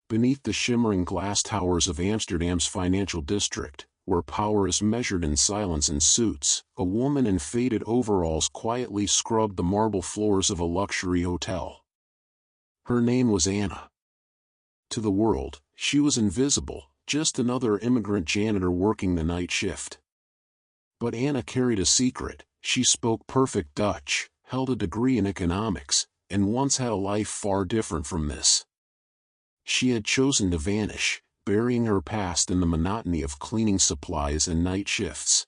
beneath the shimmering glass towers of Amsterdam's financial district, where power is measured in silence and suits, a woman in faded overalls quietly scrubbed the marble floors of a luxury hotel. Her name was Anna. To the world, she was invisible, just another immigrant janitor working the night shift. But Anna carried a secret. She spoke perfect Dutch, held a degree in economics, and once had a life far different from this. She had chosen to vanish, burying her past in the monotony of cleaning supplies and night shifts.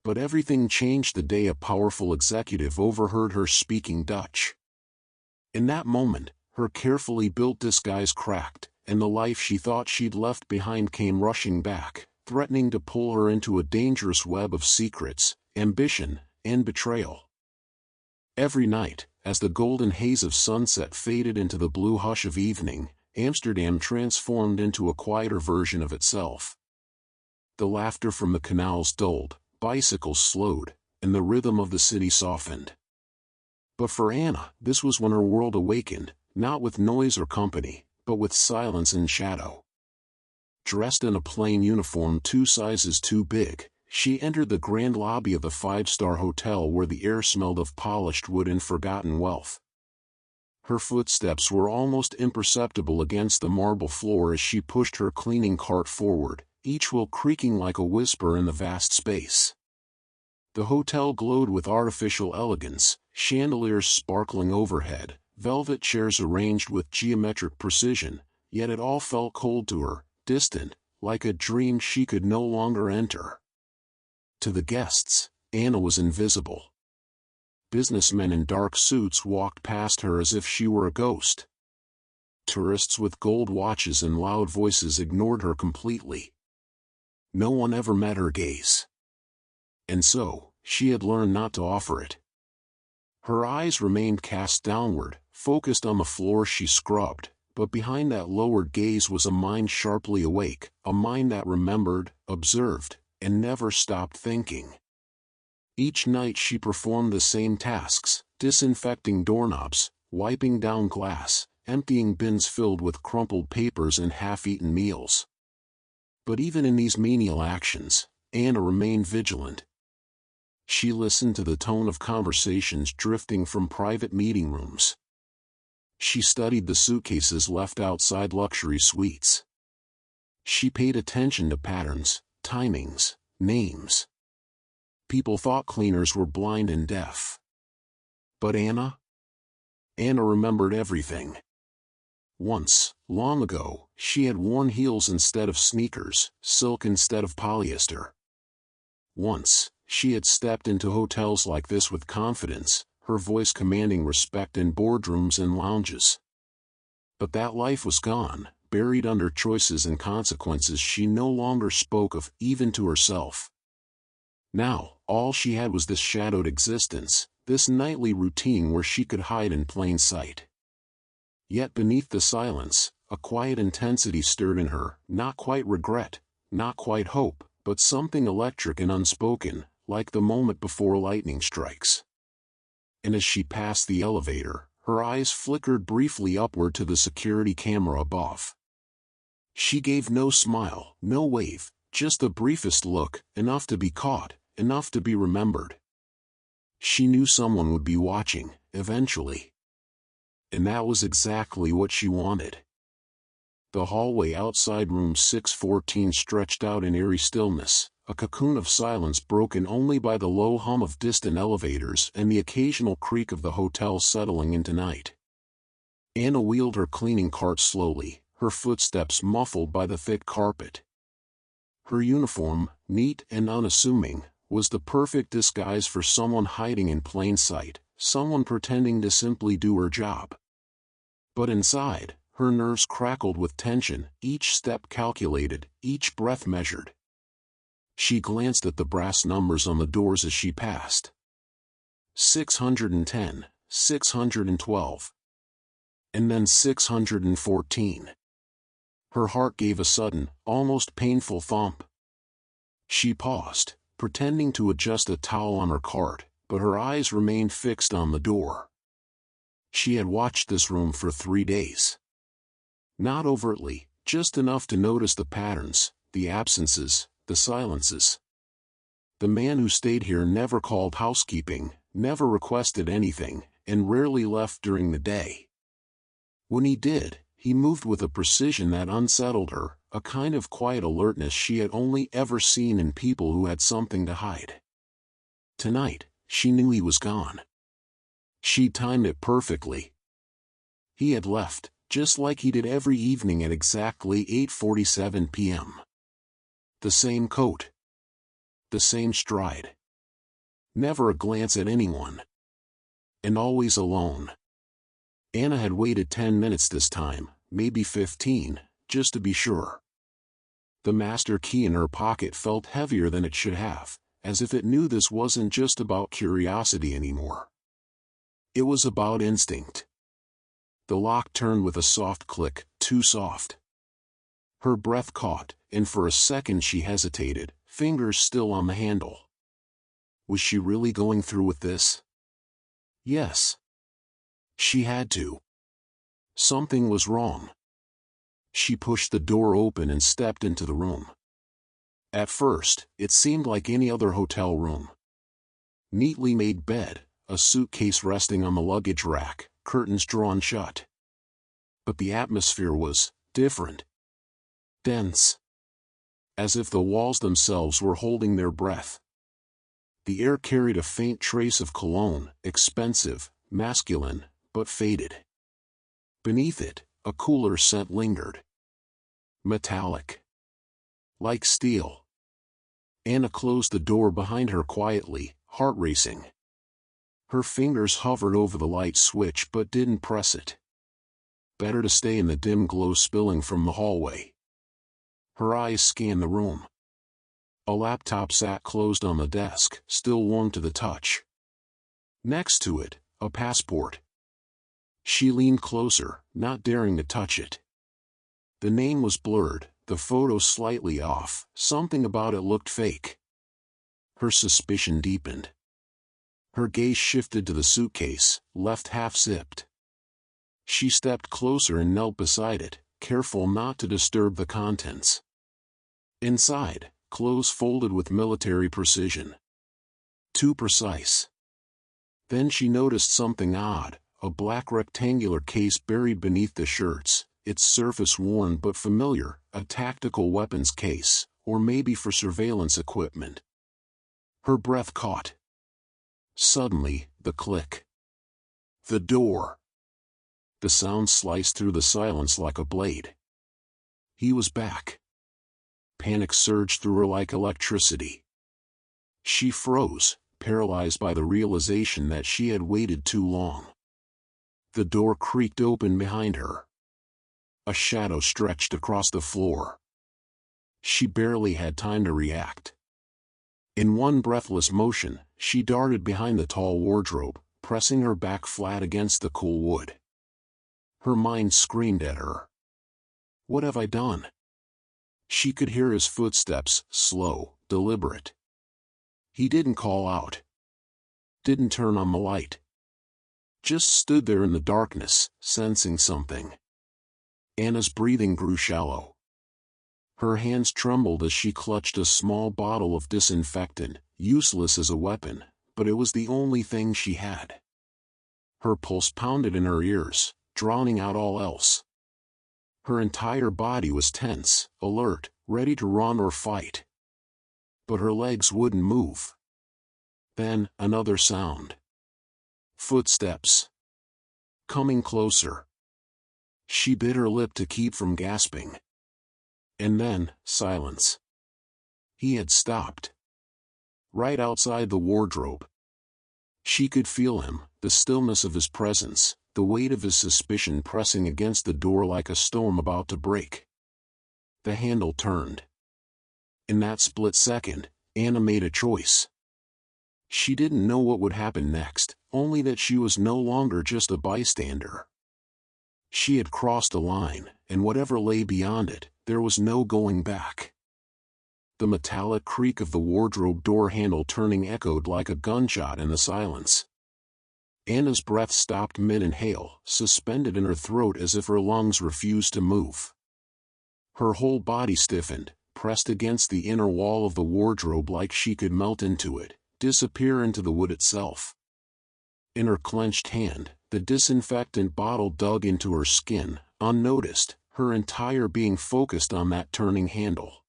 But everything changed the day a powerful executive overheard her speaking Dutch. In that moment, her carefully built disguise cracked, and the life she thought she'd left behind came rushing back, threatening to pull her into a dangerous web of secrets, ambition, and betrayal. Every night, as the golden haze of sunset faded into the blue hush of evening, Amsterdam transformed into a quieter version of itself. The laughter from the canals dulled, bicycles slowed, and the rhythm of the city softened. But for Anna, this was when her world awakened, not with noise or company, but with silence and shadow. Dressed in a plain uniform 2 sizes too big, she entered the grand lobby of the 5-star hotel where the air smelled of polished wood and forgotten wealth. Her footsteps were almost imperceptible against the marble floor as she pushed her cleaning cart forward, each wheel creaking like a whisper in the vast space. The hotel glowed with artificial elegance, chandeliers sparkling overhead, velvet chairs arranged with geometric precision, yet it all felt cold to her, distant, like a dream she could no longer enter. To the guests, Anna was invisible. Businessmen in dark suits walked past her as if she were a ghost. Tourists with gold watches and loud voices ignored her completely. No one ever met her gaze. And so, she had learned not to offer it. Her eyes remained cast downward, focused on the floor she scrubbed, but behind that lowered gaze was a mind sharply awake, a mind that remembered, observed, and never stopped thinking. Each night she performed the same tasks, disinfecting doorknobs, wiping down glass, emptying bins filled with crumpled papers and half-eaten meals. But even in these menial actions, Anna remained vigilant. She listened to the tone of conversations drifting from private meeting rooms. She studied the suitcases left outside luxury suites. She paid attention to patterns, timings, names. People thought cleaners were blind and deaf. But Anna? Anna remembered everything. Once, long ago, she had worn heels instead of sneakers, silk instead of polyester. Once, she had stepped into hotels like this with confidence, her voice commanding respect in boardrooms and lounges. But that life was gone, buried under choices and consequences she no longer spoke of, even to herself. Now, all she had was this shadowed existence, this nightly routine where she could hide in plain sight. Yet beneath the silence, a quiet intensity stirred in her, not quite regret, not quite hope, but something electric and unspoken, like the moment before lightning strikes. And as she passed the elevator, her eyes flickered briefly upward to the security camera above. She gave no smile, no wave, just the briefest look, enough to be caught, enough to be remembered. She knew someone would be watching, eventually. And that was exactly what she wanted. The hallway outside room 614 stretched out in eerie stillness, a cocoon of silence broken only by the low hum of distant elevators and the occasional creak of the hotel settling into night. Anna wheeled her cleaning cart slowly, her footsteps muffled by the thick carpet. Her uniform, neat and unassuming, was the perfect disguise for someone hiding in plain sight, someone pretending to simply do her job. But inside, her nerves crackled with tension, each step calculated, each breath measured. She glanced at the brass numbers on the doors as she passed. 610, 612. And then 614. Her heart gave a sudden, almost painful thump. She paused, pretending to adjust a towel on her cart, but her eyes remained fixed on the door. She had watched this room for 3 days. Not overtly, just enough to notice the patterns, the absences, the silences. The man who stayed here never called housekeeping, never requested anything, and rarely left during the day. When he did, he moved with a precision that unsettled her, a kind of quiet alertness she had only ever seen in people who had something to hide. Tonight, she knew he was gone. She timed it perfectly. He had left, just like he did every evening at exactly 8:47 p.m. The same coat. The same stride. Never a glance at anyone. And always alone. Anna had waited 10 minutes this time, maybe 15, just to be sure. The master key in her pocket felt heavier than it should have, as if it knew this wasn't just about curiosity anymore. It was about instinct. The lock turned with a soft click, too soft. Her breath caught, and for a second she hesitated, fingers still on the handle. Was she really going through with this? Yes. She had to. Something was wrong. She pushed the door open and stepped into the room. At first, it seemed like any other hotel room. Neatly made bed, a suitcase resting on the luggage rack, curtains drawn shut. But the atmosphere was different. Dense. As if the walls themselves were holding their breath. The air carried a faint trace of cologne, expensive, masculine, but faded. Beneath it, a cooler scent lingered. Metallic. Like steel. Anna closed the door behind her quietly, heart racing. Her fingers hovered over the light switch but didn't press it. Better to stay in the dim glow spilling from the hallway. Her eyes scanned the room. A laptop sat closed on the desk, still warm to the touch. Next to it, a passport. She leaned closer, not daring to touch it. The name was blurred, the photo slightly off, something about it looked fake. Her suspicion deepened. Her gaze shifted to the suitcase, left half-zipped. She stepped closer and knelt beside it, careful not to disturb the contents. Inside, clothes folded with military precision. Too precise. Then she noticed something odd, a black rectangular case buried beneath the shirts, its surface worn but familiar, a tactical weapons case, or maybe for surveillance equipment. Her breath caught. Suddenly, the click. The door. The sound sliced through the silence like a blade. He was back. Panic surged through her like electricity. She froze, paralyzed by the realization that she had waited too long. The door creaked open behind her. A shadow stretched across the floor. She barely had time to react. In one breathless motion, she darted behind the tall wardrobe, pressing her back flat against the cool wood. Her mind screamed at her. What have I done? She could hear his footsteps, slow, deliberate. He didn't call out. Didn't turn on the light. Just stood there in the darkness, sensing something. Anna's breathing grew shallow. Her hands trembled as she clutched a small bottle of disinfectant, useless as a weapon, but it was the only thing she had. Her pulse pounded in her ears, drowning out all else. Her entire body was tense, alert, ready to run or fight. But her legs wouldn't move. Then, another sound. Footsteps. Coming closer. She bit her lip to keep from gasping. And then, silence. He had stopped. Right outside the wardrobe. She could feel him, the stillness of his presence, the weight of his suspicion pressing against the door like a storm about to break. The handle turned. In that split second, Anna made a choice. She didn't know what would happen next, only that she was no longer just a bystander. She had crossed a line, and whatever lay beyond it, there was no going back. The metallic creak of the wardrobe door handle turning echoed like a gunshot in the silence. Anna's breath stopped mid-inhale, suspended in her throat as if her lungs refused to move. Her whole body stiffened, pressed against the inner wall of the wardrobe like she could melt into it, disappear into the wood itself. In her clenched hand, the disinfectant bottle dug into her skin, unnoticed, her entire being focused on that turning handle.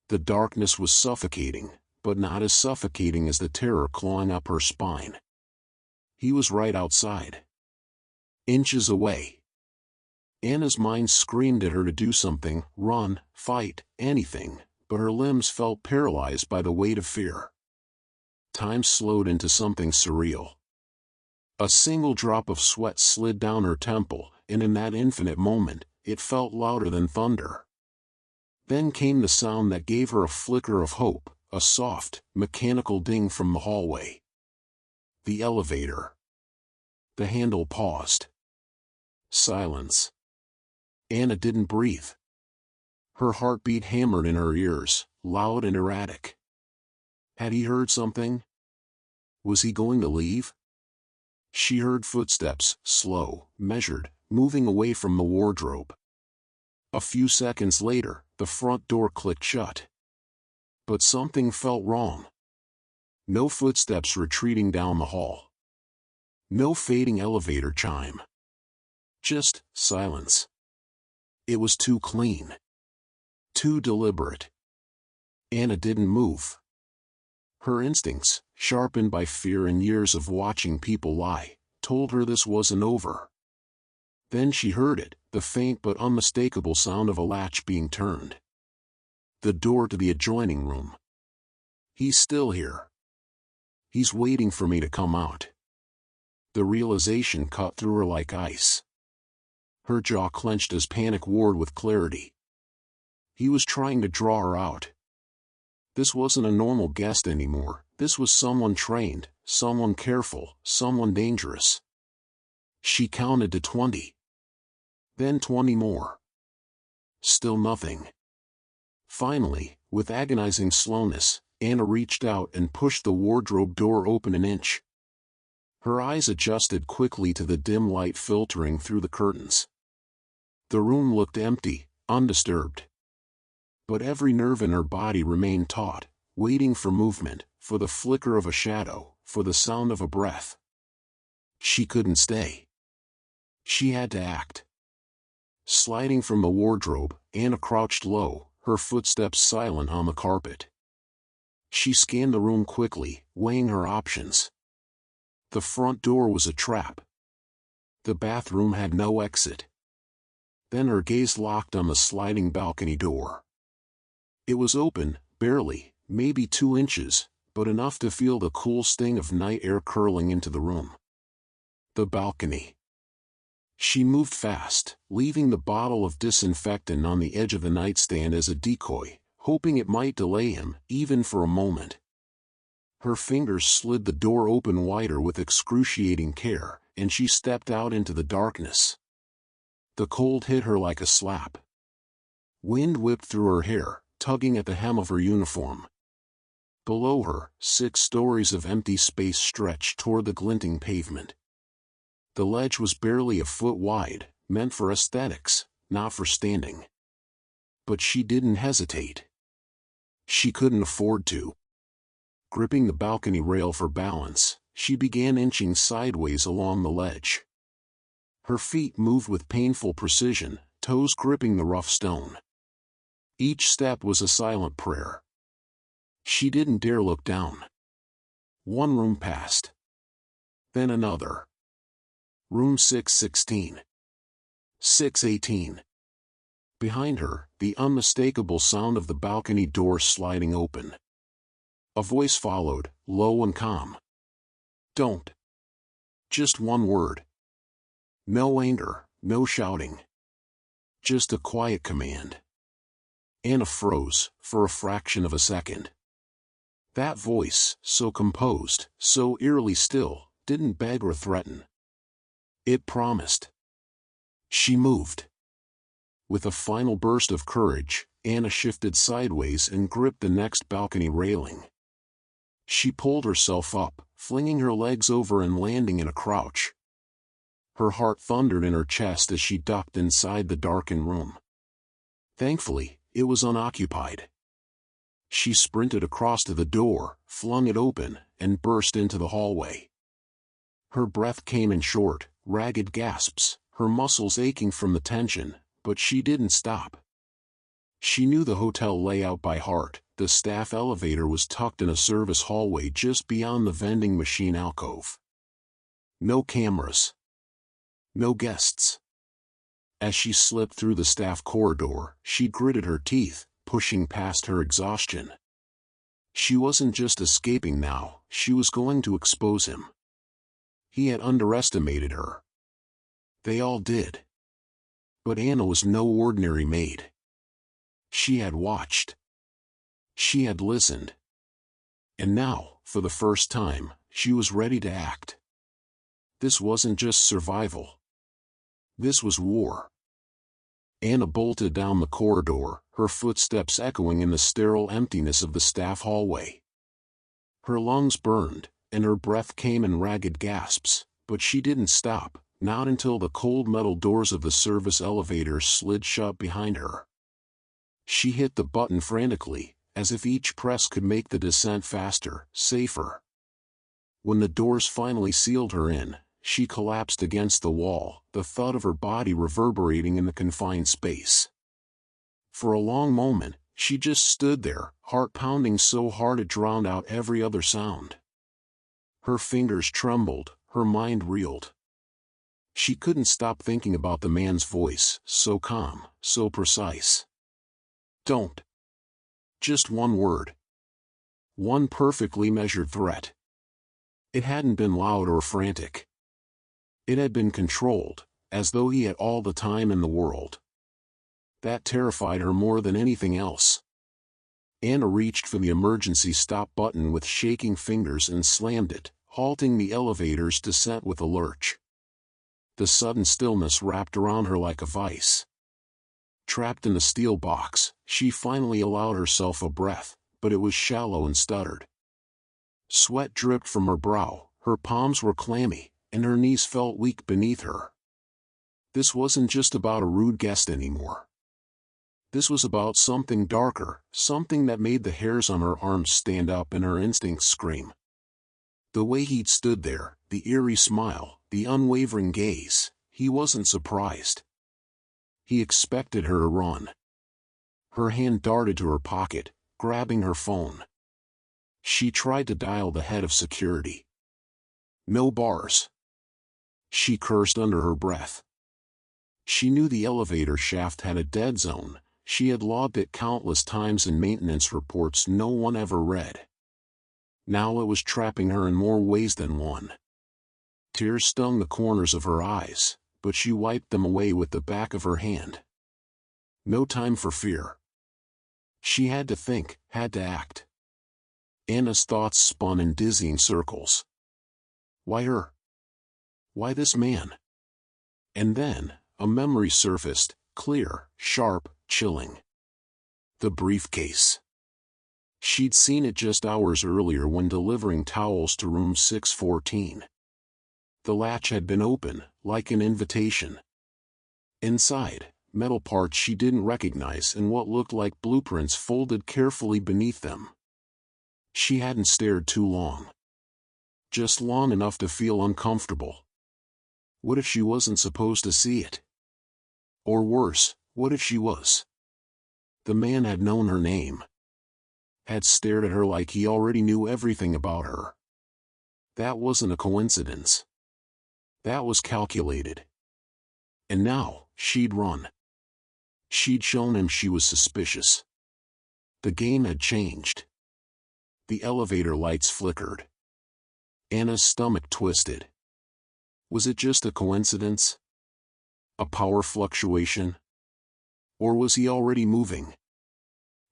The darkness was suffocating, but not as suffocating as the terror clawing up her spine. He was right outside. Inches away. Anna's mind screamed at her to do something, run, fight, anything, but her limbs felt paralyzed by the weight of fear. Time slowed into something surreal. A single drop of sweat slid down her temple, and in that infinite moment, it felt louder than thunder. Then came the sound that gave her a flicker of hope, a soft, mechanical ding from the hallway. The elevator. The handle paused. Silence. Anna didn't breathe. Her heartbeat hammered in her ears, loud and erratic. Had he heard something? Was he going to leave? She heard footsteps, slow, measured, moving away from the wardrobe. A few seconds later, the front door clicked shut. But something felt wrong. No footsteps retreating down the hall. No fading elevator chime. Just silence. It was too clean. Too deliberate. Anna didn't move. Her instincts, sharpened by fear and years of watching people lie, told her this wasn't over. Then she heard it, the faint but unmistakable sound of a latch being turned. The door to the adjoining room. He's still here. He's waiting for me to come out. The realization cut through her like ice. Her jaw clenched as panic warred with clarity. He was trying to draw her out. This wasn't a normal guest anymore. This was someone trained, someone careful, someone dangerous. She counted to 20. Then 20 more. Still nothing. Finally, with agonizing slowness, Anna reached out and pushed the wardrobe door open an inch. Her eyes adjusted quickly to the dim light filtering through the curtains. The room looked empty, undisturbed. But every nerve in her body remained taut, waiting for movement, for the flicker of a shadow, for the sound of a breath. She couldn't stay. She had to act. Sliding from the wardrobe, Anna crouched low, her footsteps silent on the carpet. She scanned the room quickly, weighing her options. The front door was a trap. The bathroom had no exit. Then her gaze locked on the sliding balcony door. It was open, barely, maybe 2 inches, but enough to feel the cool sting of night air curling into the room. The balcony. She moved fast, leaving the bottle of disinfectant on the edge of the nightstand as a decoy, hoping it might delay him, even for a moment. Her fingers slid the door open wider with excruciating care, and she stepped out into the darkness. The cold hit her like a slap. Wind whipped through her hair, tugging at the hem of her uniform. Below her, 6 stories of empty space stretched toward the glinting pavement. The ledge was barely a foot wide, meant for aesthetics, not for standing. But she didn't hesitate. She couldn't afford to. Gripping the balcony rail for balance, she began inching sideways along the ledge. Her feet moved with painful precision, toes gripping the rough stone. Each step was a silent prayer. She didn't dare look down. One room passed. Then another. Room 616. 618. Behind her, the unmistakable sound of the balcony door sliding open. A voice followed, low and calm. Don't. Just one word. No anger, no shouting. Just a quiet command. Anna froze, for a fraction of a second. That voice, so composed, so eerily still, didn't beg or threaten. It promised. She moved. With a final burst of courage, Anna shifted sideways and gripped the next balcony railing. She pulled herself up, flinging her legs over and landing in a crouch. Her heart thundered in her chest as she ducked inside the darkened room. Thankfully, it was unoccupied. She sprinted across to the door, flung it open, and burst into the hallway. Her breath came in short, ragged gasps, her muscles aching from the tension, but she didn't stop. She knew the hotel layout by heart. The staff elevator was tucked in a service hallway just beyond the vending machine alcove. No cameras. No guests. As she slipped through the staff corridor, she gritted her teeth, pushing past her exhaustion. She wasn't just escaping now, she was going to expose him. He had underestimated her. They all did. But Anna was no ordinary maid. She had watched. She had listened. And now, for the first time, she was ready to act. This wasn't just survival. This was war. Anna bolted down the corridor, her footsteps echoing in the sterile emptiness of the staff hallway. Her lungs burned, and her breath came in ragged gasps, but she didn't stop, not until the cold metal doors of the service elevator slid shut behind her. She hit the button frantically, as if each press could make the descent faster, safer. When the doors finally sealed her in, she collapsed against the wall, the thud of her body reverberating in the confined space. For a long moment, she just stood there, heart pounding so hard it drowned out every other sound. Her fingers trembled, her mind reeled. She couldn't stop thinking about the man's voice, so calm, so precise. Don't. Just one word. One perfectly measured threat. It hadn't been loud or frantic. It had been controlled, as though he had all the time in the world. That terrified her more than anything else. Anna reached for the emergency stop button with shaking fingers and slammed it, halting the elevator's descent with a lurch. The sudden stillness wrapped around her like a vice. Trapped in the steel box, she finally allowed herself a breath, but it was shallow and stuttered. Sweat dripped from her brow, her palms were clammy, and her knees felt weak beneath her. This wasn't just about a rude guest anymore. This was about something darker, something that made the hairs on her arms stand up and her instincts scream. The way he'd stood there, the eerie smile, the unwavering gaze, he wasn't surprised. He expected her to run. Her hand darted to her pocket, grabbing her phone. She tried to dial the head of security. No bars. She cursed under her breath. She knew the elevator shaft had a dead zone. She had logged it countless times in maintenance reports no one ever read. Now it was trapping her in more ways than one. Tears stung the corners of her eyes, but she wiped them away with the back of her hand. No time for fear. She had to think, had to act. Anna's thoughts spun in dizzying circles. Why her? Why this man? And then, a memory surfaced, clear, sharp, chilling. The briefcase. She'd seen it just hours earlier when delivering towels to room 614. The latch had been open, like an invitation. Inside, metal parts she didn't recognize and what looked like blueprints folded carefully beneath them. She hadn't stared too long. Just long enough to feel uncomfortable. What if she wasn't supposed to see it? Or worse, what if she was? The man had known her name. Had stared at her like he already knew everything about her. That wasn't a coincidence. That was calculated. And now, she'd run. She'd shown him she was suspicious. The game had changed. The elevator lights flickered. Anna's stomach twisted. Was it just a coincidence? A power fluctuation? Or was he already moving?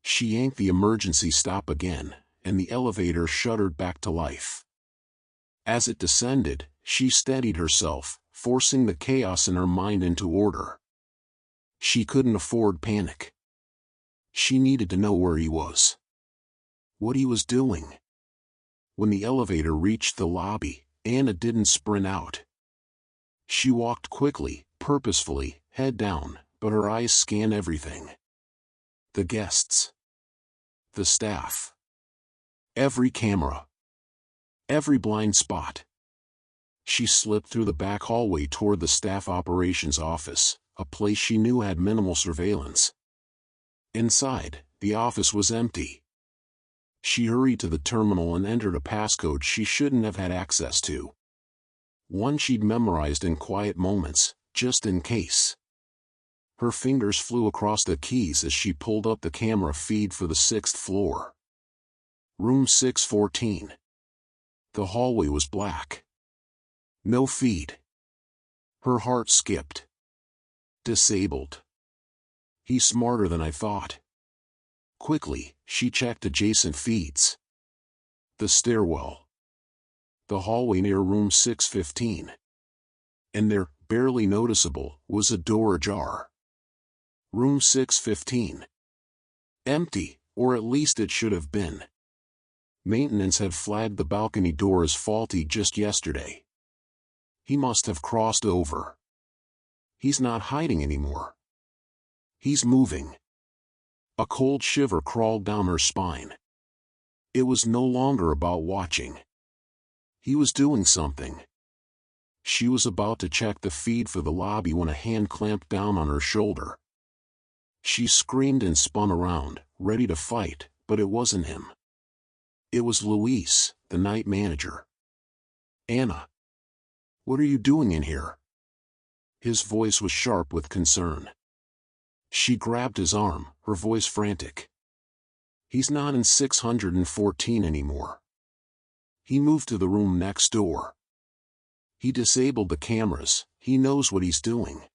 She yanked the emergency stop again, and the elevator shuddered back to life. As it descended, she steadied herself, forcing the chaos in her mind into order. She couldn't afford panic. She needed to know where he was. What he was doing. When the elevator reached the lobby, Anna didn't sprint out. She walked quickly, purposefully, head down, but her eyes scanned everything. The guests. The staff. Every camera. Every blind spot. She slipped through the back hallway toward the staff operations office, a place she knew had minimal surveillance. Inside, the office was empty. She hurried to the terminal and entered a passcode she shouldn't have had access to. One she'd memorized in quiet moments, just in case. Her fingers flew across the keys as she pulled up the camera feed for the 6th floor. Room 614. The hallway was black. No feed. Her heart skipped. Disabled. He's smarter than I thought. Quickly, she checked adjacent feeds. The stairwell. The hallway near room 615. And there, barely noticeable, was a door ajar. Room 615. Empty, or at least it should have been. Maintenance had flagged the balcony door as faulty just yesterday. He must have crossed over. He's not hiding anymore. He's moving. A cold shiver crawled down her spine. It was no longer about watching. He was doing something. She was about to check the feed for the lobby when a hand clamped down on her shoulder. She screamed and spun around, ready to fight, but it wasn't him. It was Luis, the night manager. "Anna. What are you doing in here?" His voice was sharp with concern. She grabbed his arm, her voice frantic. "He's not in 614 anymore. He moved to the room next door. He disabled the cameras, he knows what he's doing."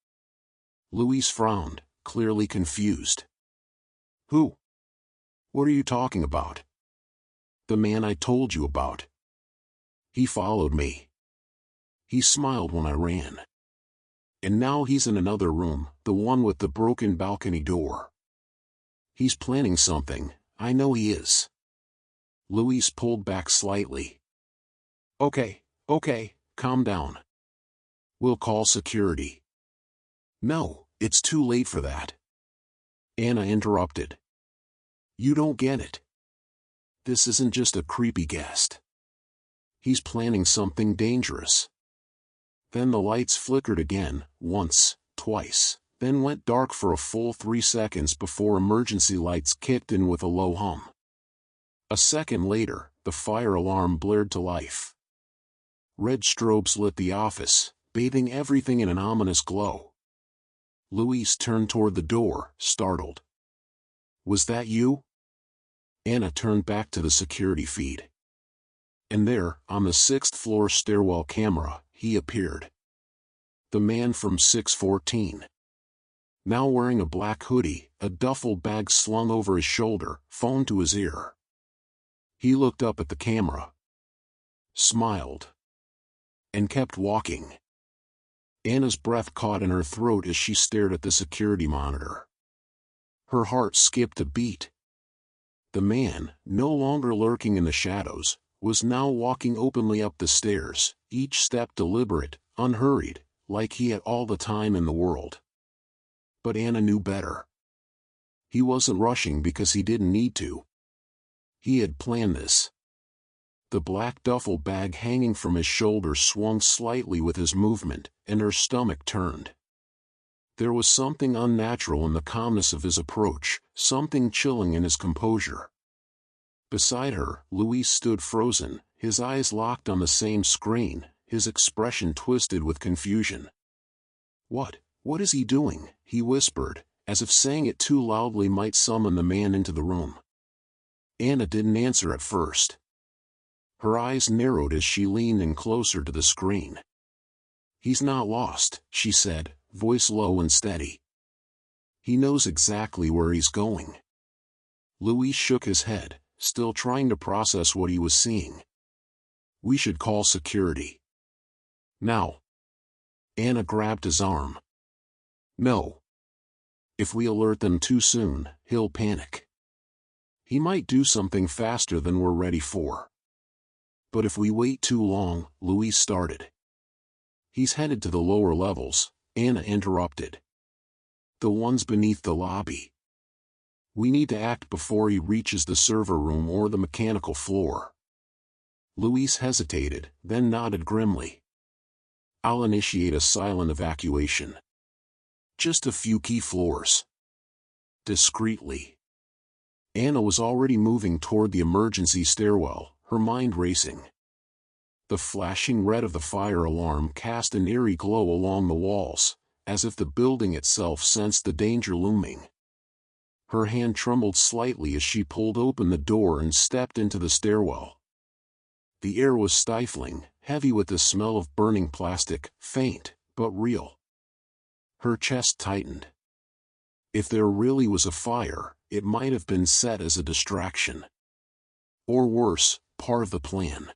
Luis frowned, clearly confused. "Who? What are you talking about?" "The man I told you about. He followed me. He smiled when I ran. And now he's in another room, the one with the broken balcony door. He's planning something, I know he is." Luis pulled back slightly. Okay, calm down. We'll call security." "No, it's too late for that." Anna interrupted. "You don't get it. This isn't just a creepy guest. He's planning something dangerous." Then the lights flickered again, once, twice, then went dark for a full 3 seconds before emergency lights kicked in with a low hum. A second later, the fire alarm blared to life. Red strobes lit the office, bathing everything in an ominous glow. Luis turned toward the door, startled. "Was that you?" Anna turned back to the security feed. And there, on the 6th floor stairwell camera, he appeared. The man from 614. Now wearing a black hoodie, a duffel bag slung over his shoulder, phone to his ear. He looked up at the camera. Smiled. And kept walking. Anna's breath caught in her throat as she stared at the security monitor. Her heart skipped a beat. The man, no longer lurking in the shadows, was now walking openly up the stairs, each step deliberate, unhurried, like he had all the time in the world. But Anna knew better. He wasn't rushing because he didn't need to. He had planned this. The black duffel bag hanging from his shoulder swung slightly with his movement, and her stomach turned. There was something unnatural in the calmness of his approach, something chilling in his composure. Beside her, Luis stood frozen, his eyes locked on the same screen, his expression twisted with confusion. What is he doing?" he whispered, as if saying it too loudly might summon the man into the room. Anna didn't answer at first. Her eyes narrowed as she leaned in closer to the screen. "He's not lost," she said, voice low and steady. "He knows exactly where he's going." Luis shook his head, still trying to process what he was seeing. "We should call security. Now." Anna grabbed his arm. "No. If we alert them too soon, he'll panic. He might do something faster than we're ready for." But if we wait too long, Louise started. He's headed to the lower levels, Anna interrupted. The ones beneath the lobby. We need to act before he reaches the server room or the mechanical floor. Louise hesitated, then nodded grimly. I'll initiate a silent evacuation. Just a few key floors. Discreetly. Anna was already moving toward the emergency stairwell, her mind racing. The flashing red of the fire alarm cast an eerie glow along the walls, as if the building itself sensed the danger looming. Her hand trembled slightly as she pulled open the door and stepped into the stairwell. The air was stifling, heavy with the smell of burning plastic, faint, but real. Her chest tightened. If there really was a fire, it might have been set as a distraction. Or worse, part of the plan.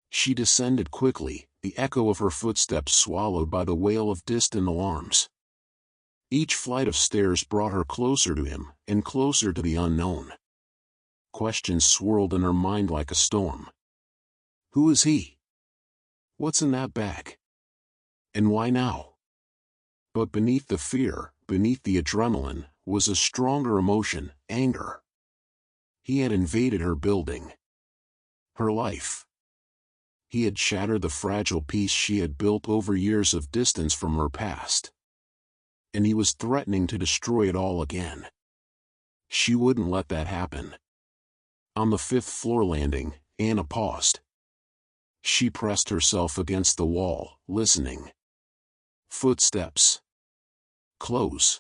She descended quickly, the echo of her footsteps swallowed by the wail of distant alarms. Each flight of stairs brought her closer to him, and closer to the unknown. Questions swirled in her mind like a storm. Who is he? What's in that bag? And why now? But beneath the fear, beneath the adrenaline, was a stronger emotion, anger. He had invaded her building. Her life. He had shattered the fragile peace she had built over years of distance from her past. And he was threatening to destroy it all again. She wouldn't let that happen. On the 5th floor landing, Anna paused. She pressed herself against the wall, listening. Footsteps. Close.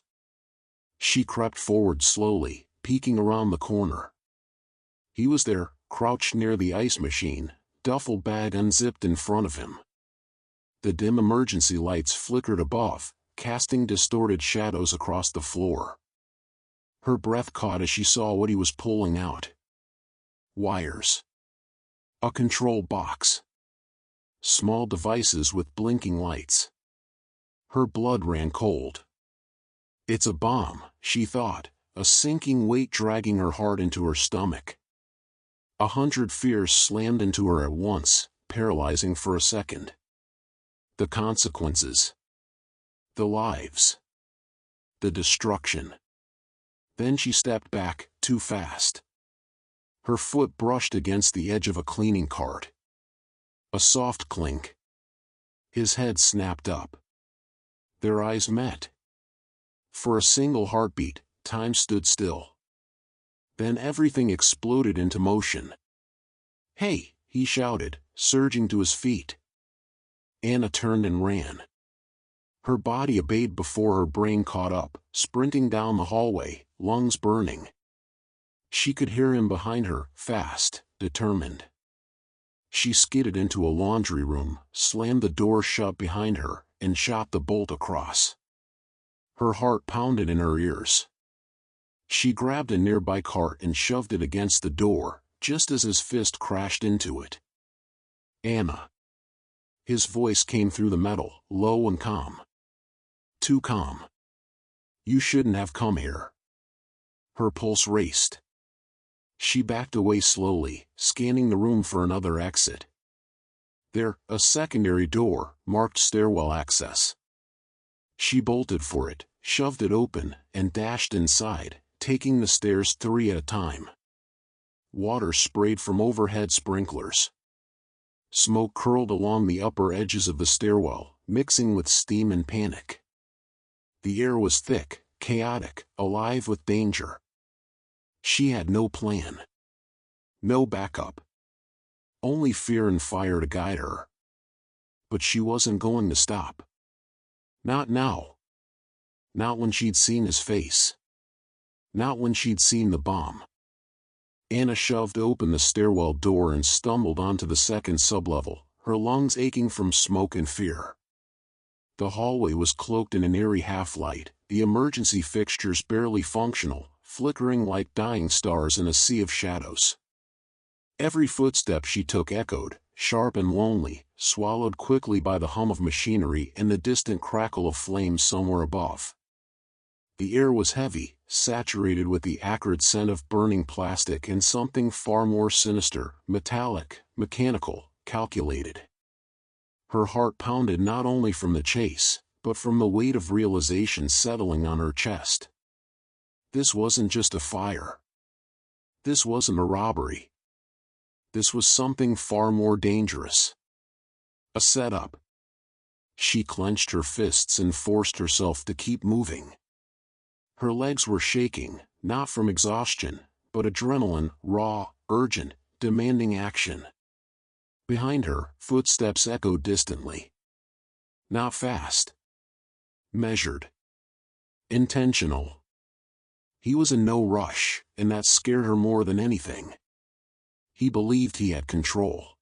She crept forward slowly, peeking around the corner. He was there, crouched near the ice machine, duffel bag unzipped in front of him. The dim emergency lights flickered above, casting distorted shadows across the floor. Her breath caught as she saw what he was pulling out. Wires. A control box. Small devices with blinking lights. Her blood ran cold. It's a bomb, she thought, a sinking weight dragging her heart into her stomach. 100 fears slammed into her at once, paralyzing for a second. The consequences. The lives. The destruction. Then she stepped back, too fast. Her foot brushed against the edge of a cleaning cart. A soft clink. His head snapped up. Their eyes met. For a single heartbeat, time stood still. Then everything exploded into motion. Hey, he shouted, surging to his feet. Anna turned and ran. Her body obeyed before her brain caught up, sprinting down the hallway, lungs burning. She could hear him behind her, fast, determined. She skidded into a laundry room, slammed the door shut behind her, and shot the bolt across. Her heart pounded in her ears. She grabbed a nearby cart and shoved it against the door, just as his fist crashed into it. Anna. His voice came through the metal, low and calm. Too calm. You shouldn't have come here. Her pulse raced. She backed away slowly, scanning the room for another exit. There, a secondary door, marked stairwell access. She bolted for it, shoved it open, and dashed inside, taking the stairs 3 at a time. Water sprayed from overhead sprinklers. Smoke curled along the upper edges of the stairwell, mixing with steam and panic. The air was thick, chaotic, alive with danger. She had no plan. No backup. Only fear and fire to guide her. But she wasn't going to stop. Not now. Not when she'd seen his face. Not when she'd seen the bomb. Anna shoved open the stairwell door and stumbled onto the second sublevel, her lungs aching from smoke and fear. The hallway was cloaked in an eerie half-light, the emergency fixtures barely functional, flickering like dying stars in a sea of shadows. Every footstep she took echoed, sharp and lonely, swallowed quickly by the hum of machinery and the distant crackle of flames somewhere above. The air was heavy, saturated with the acrid scent of burning plastic and something far more sinister, metallic, mechanical, calculated. Her heart pounded not only from the chase, but from the weight of realization settling on her chest. This wasn't just a fire. This wasn't a robbery. This was something far more dangerous. A setup. She clenched her fists and forced herself to keep moving. Her legs were shaking, not from exhaustion, but adrenaline, raw, urgent, demanding action. Behind her, footsteps echoed distantly. Not fast. Measured. Intentional. He was in no rush, and that scared her more than anything. He believed he had control.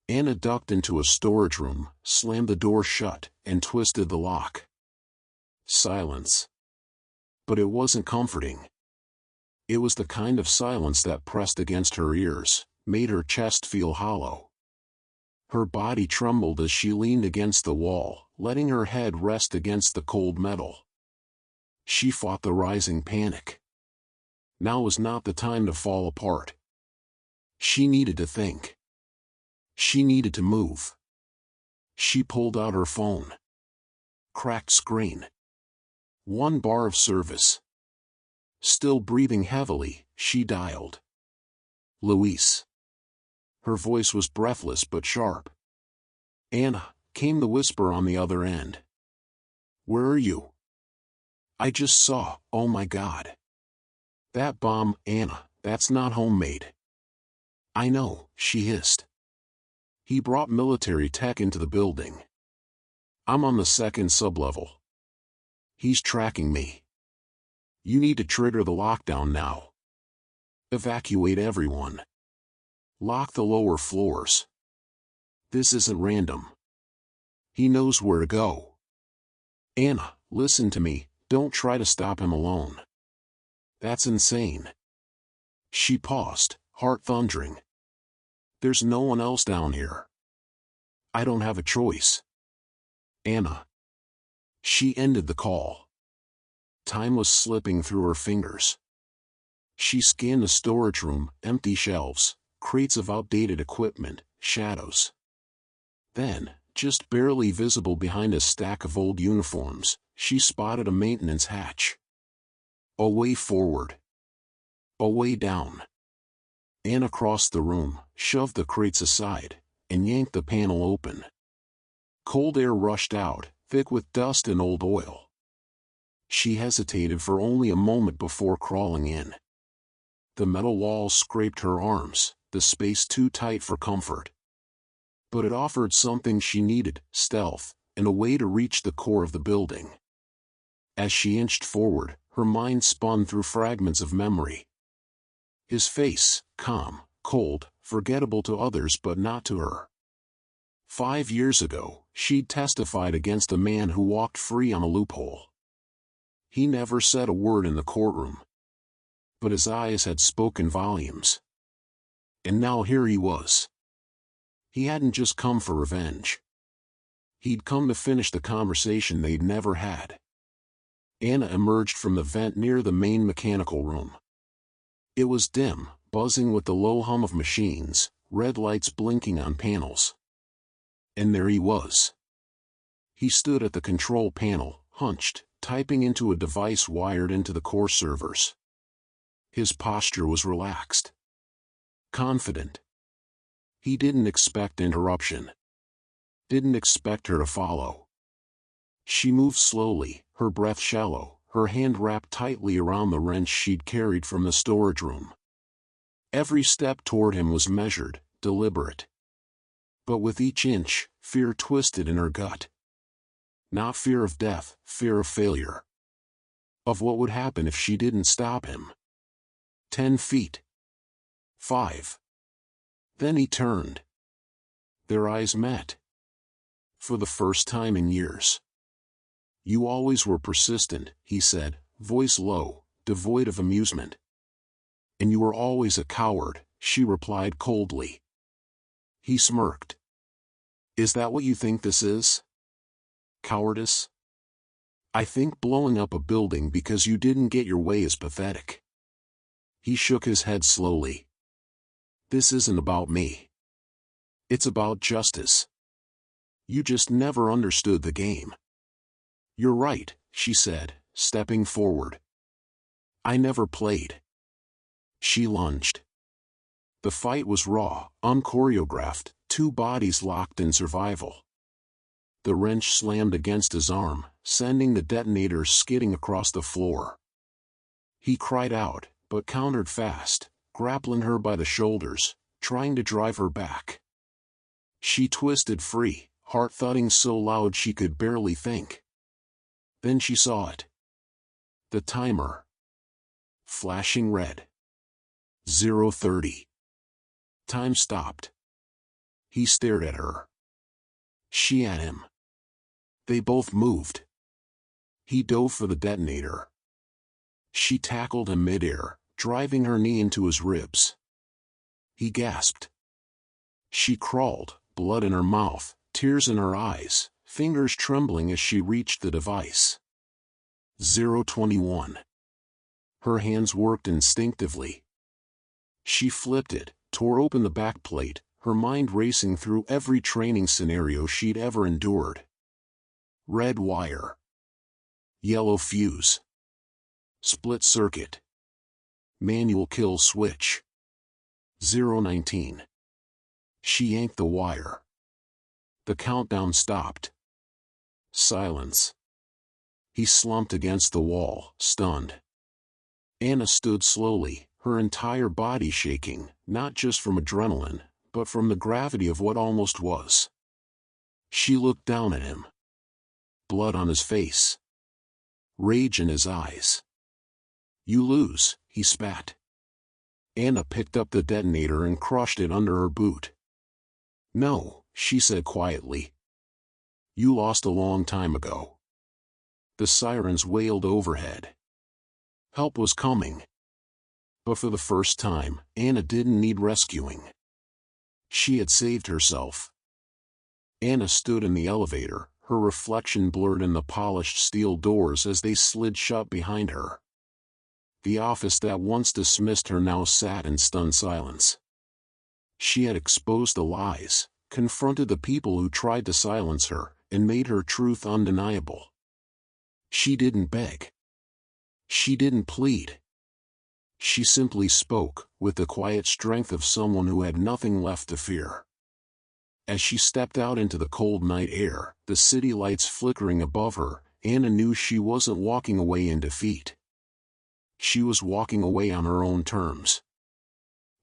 Anna ducked into a storage room, slammed the door shut, and twisted the lock. Silence. But it wasn't comforting. It was the kind of silence that pressed against her ears, made her chest feel hollow. Her body trembled as she leaned against the wall, letting her head rest against the cold metal. She fought the rising panic. Now was not the time to fall apart. She needed to think. She needed to move. She pulled out her phone. Cracked screen. One bar of service. Still breathing heavily, she dialed. Luis. Her voice was breathless but sharp. Anna, came the whisper on the other end. Where are you? I just saw, oh my God. That bomb, Anna, that's not homemade. I know, she hissed. He brought military tech into the building. I'm on the second sublevel. He's tracking me. You need to trigger the lockdown now. Evacuate everyone. Lock the lower floors. This isn't random. He knows where to go. Anna, listen to me, don't try to stop him alone. That's insane. She paused, heart thundering. There's no one else down here. I don't have a choice. Anna. She ended the call. Time was slipping through her fingers. She scanned the storage room, empty shelves, crates of outdated equipment, shadows. Then, just barely visible behind a stack of old uniforms, she spotted a maintenance hatch. A way forward. A way down. Anna crossed the room, shoved the crates aside, and yanked the panel open. Cold air rushed out, thick with dust and old oil. She hesitated for only a moment before crawling in. The metal walls scraped her arms, the space too tight for comfort. But it offered something she needed, stealth, and a way to reach the core of the building. As she inched forward, her mind spun through fragments of memory. His face, calm, cold, forgettable to others but not to her. 5 years ago, she'd testified against a man who walked free on a loophole. He never said a word in the courtroom. But his eyes had spoken volumes. And now here he was. He hadn't just come for revenge. He'd come to finish the conversation they'd never had. Anna emerged from the vent near the main mechanical room. It was dim, buzzing with the low hum of machines, red lights blinking on panels. And there he was. He stood at the control panel, hunched, typing into a device wired into the core servers. His posture was relaxed. Confident. He didn't expect interruption. Didn't expect her to follow. She moved slowly, her breath shallow, her hand wrapped tightly around the wrench she'd carried from the storage room. Every step toward him was measured, deliberate. But with each inch, fear twisted in her gut. Not fear of death, fear of failure. Of what would happen if she didn't stop him. 10 feet. 5. Then he turned. Their eyes met. For the first time in years. You always were persistent, he said, voice low, devoid of amusement. And you were always a coward, she replied coldly. He smirked. Is that what you think this is? Cowardice? I think blowing up a building because you didn't get your way is pathetic. He shook his head slowly. This isn't about me. It's about justice. You just never understood the game. You're right, she said, stepping forward. I never played. She lunged. The fight was raw, unchoreographed, two bodies locked in survival. The wrench slammed against his arm, sending the detonator skidding across the floor. He cried out, but countered fast, grappling her by the shoulders, trying to drive her back. She twisted free, heart thudding so loud she could barely think. Then she saw it. The timer. Flashing red. 0:30. Time stopped. He stared at her. She at him. They both moved. He dove for the detonator. She tackled him midair, driving her knee into his ribs. He gasped. She crawled, blood in her mouth, tears in her eyes, fingers trembling as she reached the device. 0:21. Her hands worked instinctively. She flipped it, tore open the backplate, her mind racing through every training scenario she'd ever endured. Red wire. Yellow fuse. Split circuit. Manual kill switch. 0:19. She yanked the wire. The countdown stopped. Silence. He slumped against the wall, stunned. Anna stood slowly, her entire body shaking, not just from adrenaline, but from the gravity of what almost was. She looked down at him. Blood on his face. Rage in his eyes. You lose, he spat. Anna picked up the detonator and crushed it under her boot. No, she said quietly. You lost a long time ago. The sirens wailed overhead. Help was coming. But for the first time, Anna didn't need rescuing. She had saved herself. Anna stood in the elevator, her reflection blurred in the polished steel doors as they slid shut behind her. The office that once dismissed her now sat in stunned silence. She had exposed the lies, confronted the people who tried to silence her, and made her truth undeniable. She didn't beg. She didn't plead. She simply spoke, with the quiet strength of someone who had nothing left to fear. As she stepped out into the cold night air, the city lights flickering above her, Anna knew she wasn't walking away in defeat. She was walking away on her own terms.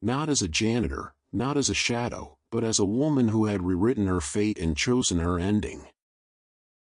Not as a janitor, not as a shadow, but as a woman who had rewritten her fate and chosen her ending.